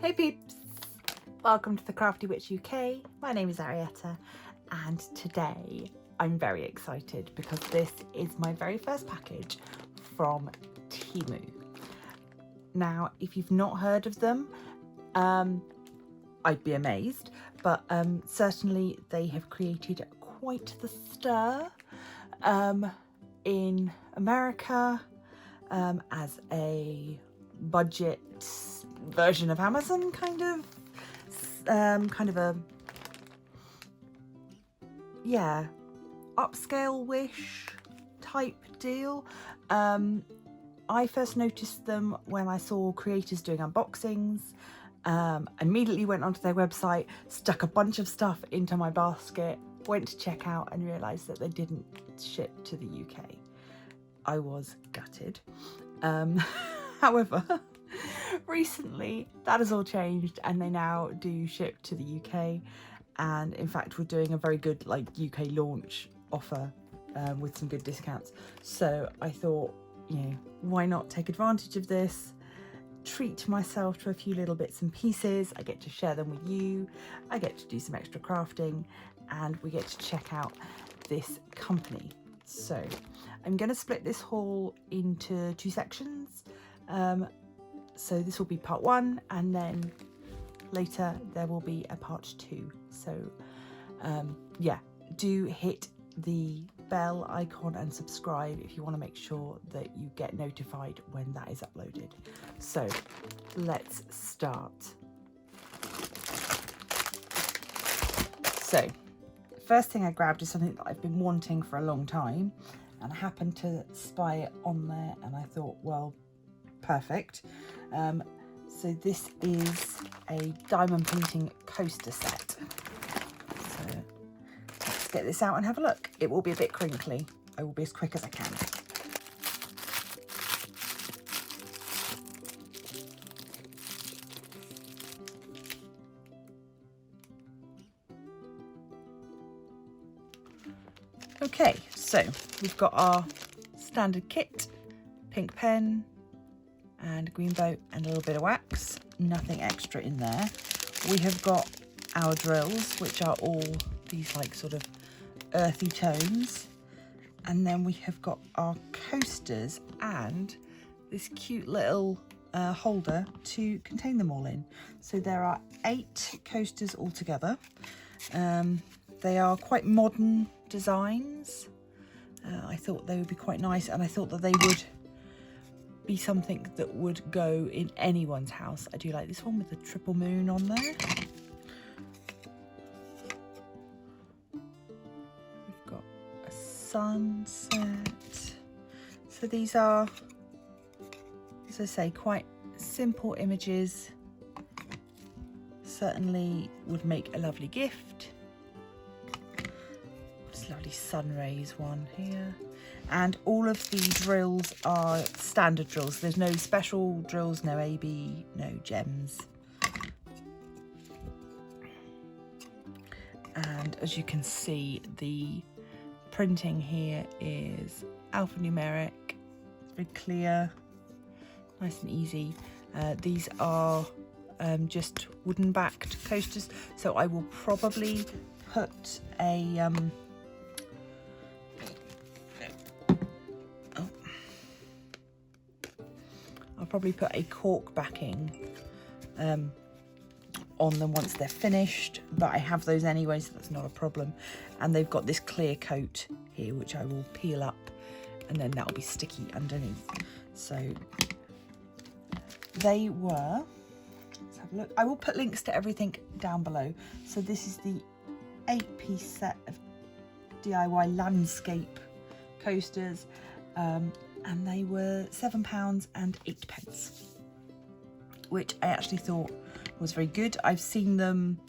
Hey peeps! Welcome to the Crafty Witch UK. My name is Agatha and today I'm very excited because this is my very first package from TEMU. Now, if you've not heard of them, I'd be amazed, but certainly they have created quite the stir in America as a budget version of Amazon, kind of a, yeah, upscale-wish type deal. I first noticed them when I saw creators doing unboxings. Immediately went onto their website, stuck a bunch of stuff into my basket, went to check out and realised that they didn't ship to the UK. I was gutted. However, recently that has all changed and they now do ship to the UK, and in fact we're doing a very good UK launch offer with some good discounts. So I thought, you know, why not take advantage of this, treat myself to a few little bits and pieces. I get to share them with you, I get to do some extra crafting, and we get to check out this company. So I'm going to split this haul into two sections. So this will be part one, and then later there will be a part two. So yeah, do hit the bell icon and subscribe if you want to make sure that you get notified when that is uploaded. So let's start. So first thing I grabbed is something that I've been wanting for a long time, and I happened to spy it on there and I thought, well, perfect. So this is a diamond painting coaster set. So let's get this out and have a look. It will be a bit crinkly. I will be as quick as I can. Okay, so we've got our standard kit, pink pen and a green boat and a little bit of wax, nothing extra in there. We have got our drills, which are all these sort of earthy tones, and then we have got our coasters and this cute little holder to contain them all in. So there are 8 coasters altogether. They are quite modern designs. I thought they would be quite nice, and I thought that they would be something that would go in anyone's house. I do like this one with the triple moon on there. We've got a sunset. So these are, as I say, quite simple images. Certainly would make a lovely gift. This lovely sun rays one here. And all of the drills are standard drills. There's no special drills, no AB, no gems. And as you can see, the printing here is alphanumeric, very clear, nice and easy. These are just wooden backed coasters, so I will probably put a cork backing on them once they're finished, but I have those anyway, so that's not a problem. And they've got this clear coat here which I will peel up, and then that'll be sticky underneath. So they were, let's have a look. I will put links to everything down below. So this is the 8-piece set of DIY landscape coasters, and they were £7.08, which I actually thought was very good. I've seen them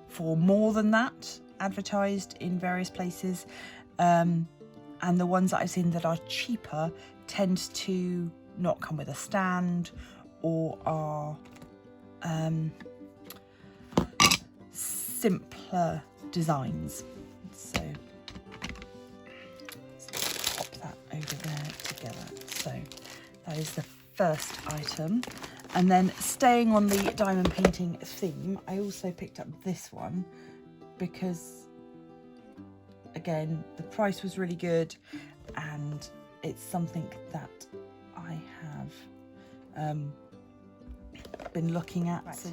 for more than that advertised in various places, and the ones that I've seen that are cheaper tend to not come with a stand or are simpler designs. So over there together. So that is the first item. And then staying on the diamond painting theme, I also picked up this one because, again, the price was really good and it's something that I have been looking at. Right. So,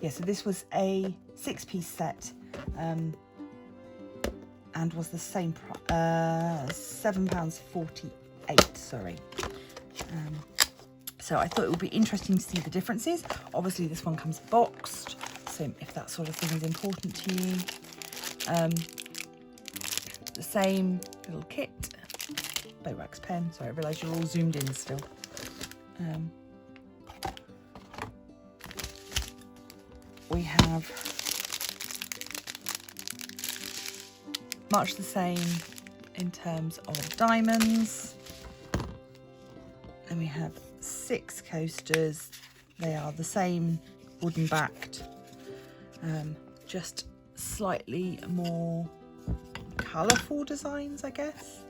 yeah, so this was a 6-piece set and was the same £7.48, sorry. So I thought it would be interesting to see the differences. Obviously this one comes boxed, so if that sort of thing is important to you. The same little kit, bow wax pen. Sorry, I realise you're all zoomed in still. We have much the same in terms of diamonds. And we have 6 coasters. They are the same wooden backed, just slightly more colourful designs, I guess.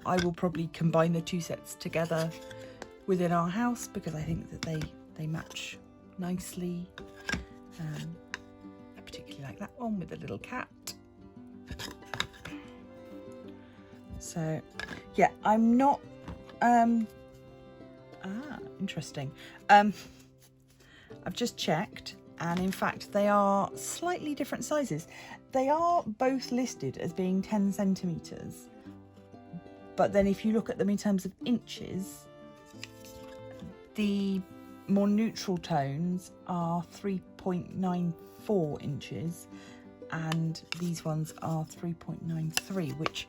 I will probably combine the 2 sets together within our house because I think that they match nicely. I particularly like that one with the little cat. So yeah, I'm not interesting. I've just checked, and in fact they are slightly different sizes. They are both listed as being 10 centimeters, but then if you look at them in terms of inches, the more neutral tones are 3.94 inches and these ones are 3.93, which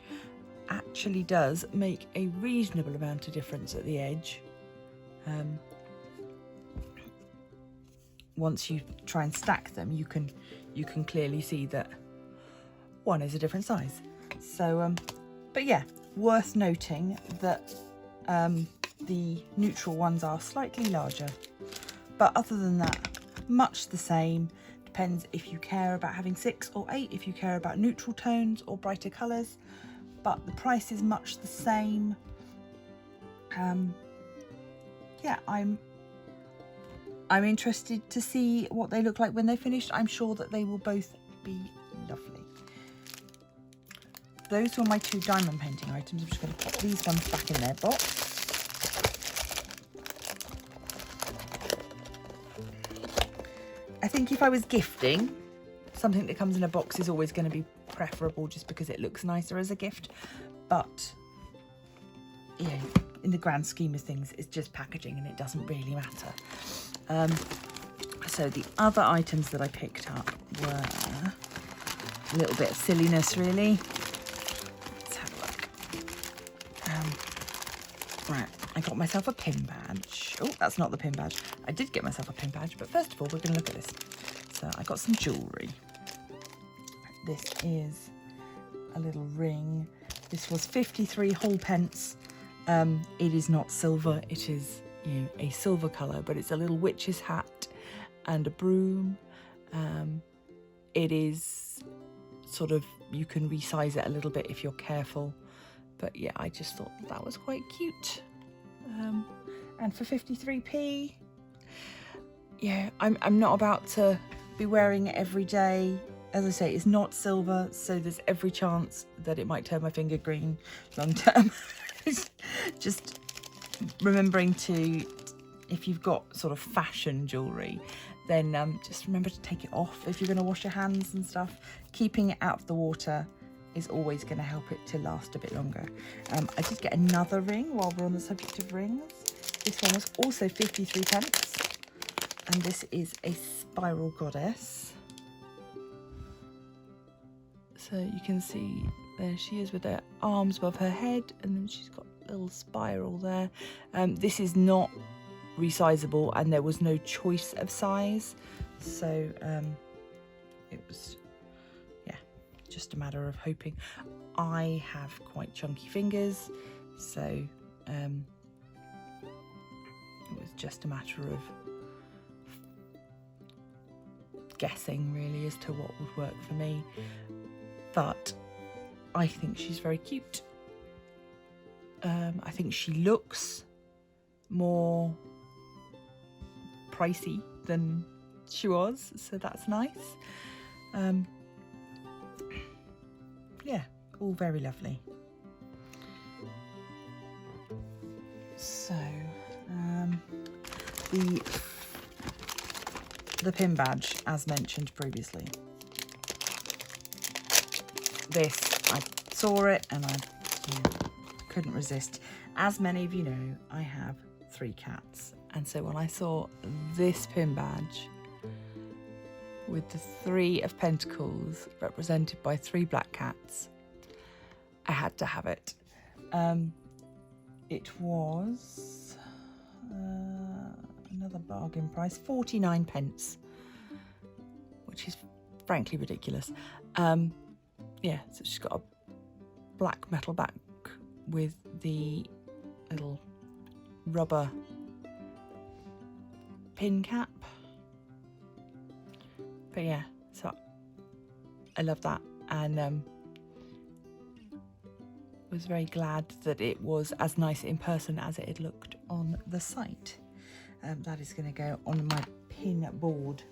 actually does make a reasonable amount of difference at the edge. Once you try and stack them, you can clearly see that one is a different size. So but yeah, worth noting that the neutral ones are slightly larger, but other than that, much the same. Depends if you care about having 6 or 8, if you care about neutral tones or brighter colours, but the price is much the same. Yeah, I'm interested to see what they look like when they're finished. I'm sure that they will both be lovely. Those were my 2 diamond painting items. I'm just going to pop these ones back in their box. I think if I was gifting, something that comes in a box is always going to be preferable just because it looks nicer as a gift. But yeah, in the grand scheme of things, it's just packaging and it doesn't really matter. So the other items that I picked up were a little bit of silliness, really. Let's have a look. Right, I got myself a pin badge. Oh, that's not the pin badge. I did get myself a pin badge, but first of all, we're going to look at this. So I got some jewellery. This is a little ring. This was 53 whole pence. It is not silver. It is, you know, a silver colour, but it's a little witch's hat and a broom. It is sort of, you can resize it a little bit if you're careful. But yeah, I just thought that was quite cute. And for 53p, yeah, I'm not about to be wearing it every day. As I say, it's not silver, so there's every chance that it might turn my finger green long term. Just remembering to, if you've got sort of fashion jewellery, then just remember to take it off if you're going to wash your hands and stuff. Keeping it out of the water is always going to help it to last a bit longer. I did get another ring while we're on the subject of rings. This one was also 53 pence, and this is a spiral goddess. So you can see there she is with her arms above her head, and then she's got a little spiral there. This is not resizable, and there was no choice of size, so it was, yeah, just a matter of hoping. I have quite chunky fingers, so it was just a matter of guessing really as to what would work for me. But I think she's very cute. I think she looks more pricey than she was, so that's nice. Yeah, all very lovely. So the pin badge, as mentioned previously. This, I saw it and I couldn't resist. As many of you know, I have 3 cats, and so when I saw this pin badge with the 3 of Pentacles represented by 3 black cats, I had to have it. It was another bargain price, 49p, which is frankly ridiculous. Yeah, so she's got a black metal back with the little rubber pin cap. But yeah, so I love that, and was very glad that it was as nice in person as it had looked on the site. That is going to go on my pin board.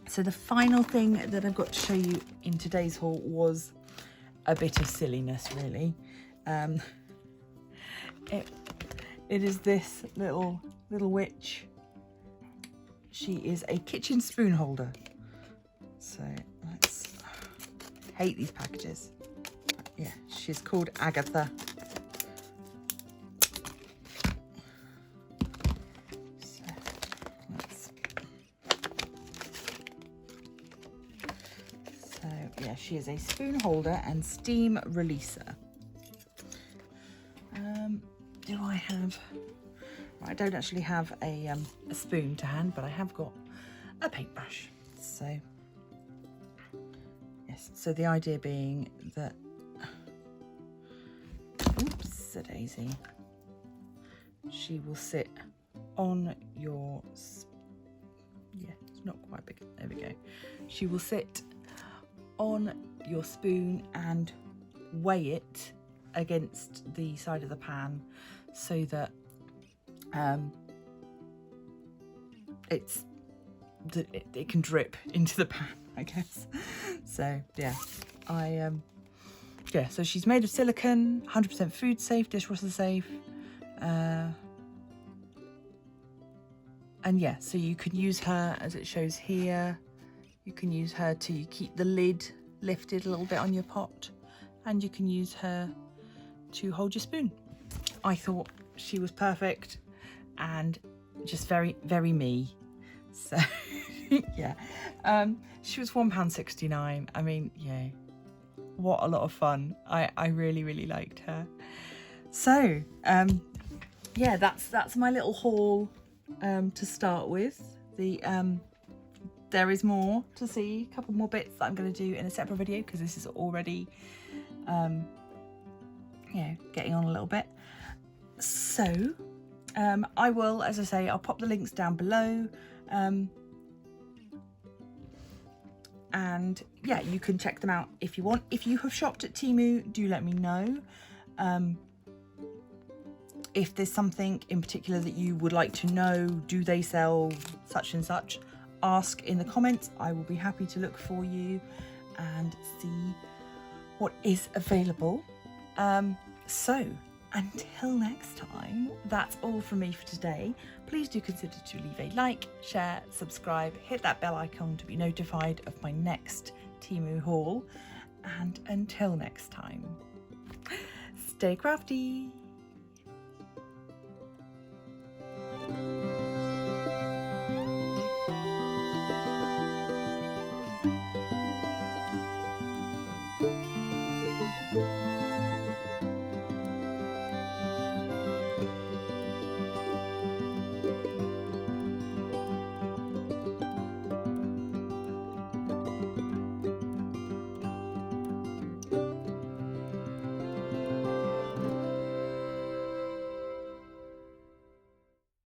So the final thing that I've got to show you in today's haul was a bit of silliness, really. It is this little witch. She is a kitchen spoon holder. So let's hate these packages. But yeah, she's called Agatha. Yeah, she is a spoon holder and steam releaser. Do I have... I don't actually have a spoon to hand, but I have got a paintbrush. So, yes, so the idea being that... Oops, a daisy. She will sit on your... Yeah, it's not quite big. There we go. She will sit on your spoon and weigh it against the side of the pan so that it can drip into the pan, I guess. So yeah, yeah, so she's made of silicone, 100% food safe, dishwasher safe, and yeah, so you can use her as it shows here. You can use her to keep the lid lifted a little bit on your pot, and you can use her to hold your spoon. I thought she was perfect and just very, very me. So yeah, she was £1.69. I mean, yeah, what a lot of fun. I really, really liked her. So yeah, that's my little haul to start with. There is more to see, a couple more bits that I'm going to do in a separate video because this is already, you know, getting on a little bit. So I will, as I say, I'll pop the links down below. And yeah, you can check them out if you want. If you have shopped at TEMU, do let me know. If there's something in particular that you would like to know, do they sell such and such? Ask in the comments. I will be happy to look for you and see what is available. So until next time, that's all from me for today. Please do consider to leave a like, share, subscribe, hit that bell icon to be notified of my next TEMU haul. And until next time, stay crafty.